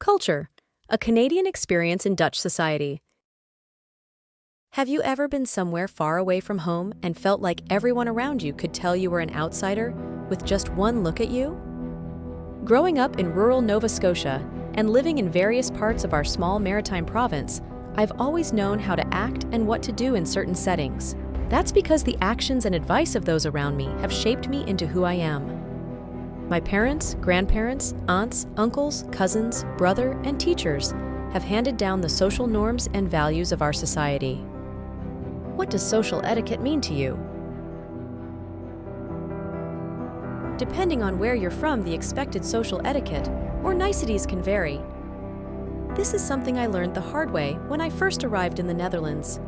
Culture, a Canadian experience in Dutch society. Have you ever been somewhere far away from home and felt like everyone around you could tell you were an outsider with just one look at you? Growing up in rural Nova Scotia and living in various parts of our small maritime province, I've always known how to act and what to do in certain settings. That's because the actions and advice of those around me have shaped me into who I am. My parents, grandparents, aunts, uncles, cousins, brother, and teachers have handed down the social norms and values of our society. What does social etiquette mean to you? Depending on where you're from, the expected social etiquette or niceties can vary. This is something I learned the hard way when I first arrived in the Netherlands.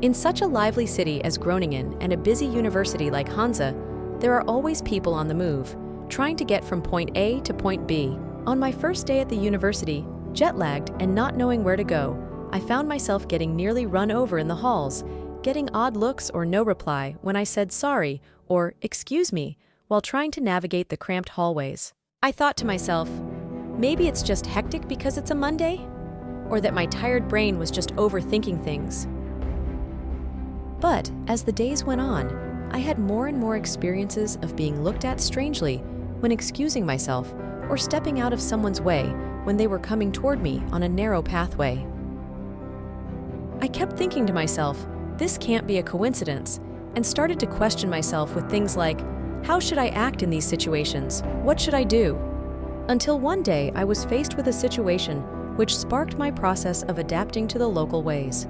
In such a lively city as Groningen and a busy university like Hanze, there are always people on the move, trying to get from point A to point B. On my first day at the university, jet-lagged and not knowing where to go, I found myself getting nearly run over in the halls, getting odd looks or no reply when I said sorry or excuse me while trying to navigate the cramped hallways. I thought to myself, maybe it's just hectic because it's a Monday? Or that my tired brain was just overthinking things. But as the days went on, I had more and more experiences of being looked at strangely when excusing myself or stepping out of someone's way when they were coming toward me on a narrow pathway. I kept thinking to myself, this can't be a coincidence, and started to question myself with things like, how should I act in these situations? What should I do? Until one day I was faced with a situation which sparked my process of adapting to the local ways.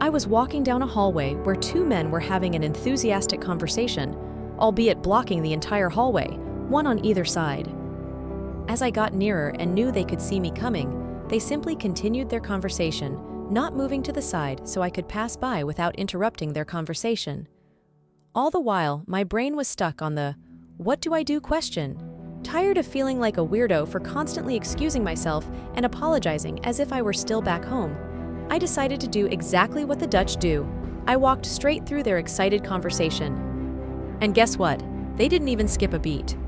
I was walking down a hallway where two men were having an enthusiastic conversation, albeit blocking the entire hallway, one on either side. As I got nearer and knew they could see me coming, they simply continued their conversation, not moving to the side so I could pass by without interrupting their conversation. All the while, my brain was stuck on the "what do I do?" question. Tired of feeling like a weirdo for constantly excusing myself and apologizing as if I were still back home, I decided to do exactly what the Dutch do. I walked straight through their excited conversation. And guess what? They didn't even skip a beat.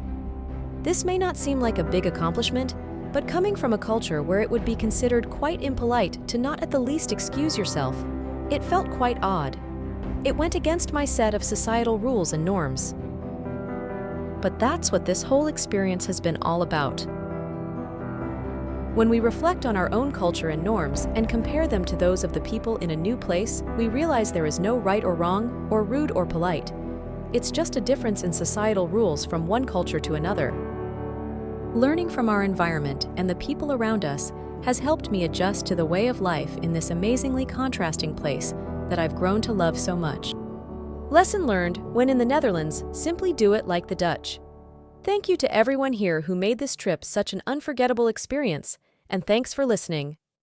This may not seem like a big accomplishment, but coming from a culture where it would be considered quite impolite to not at the least excuse yourself, it felt quite odd. It went against my set of societal rules and norms. But that's what this whole experience has been all about. When we reflect on our own culture and norms and compare them to those of the people in a new place, we realize there is no right or wrong, or rude or polite. It's just a difference in societal rules from one culture to another. Learning from our environment and the people around us has helped me adjust to the way of life in this amazingly contrasting place that I've grown to love so much. Lesson learned: when in the Netherlands, simply do it like the Dutch. Thank you to everyone here who made this trip such an unforgettable experience, and thanks for listening.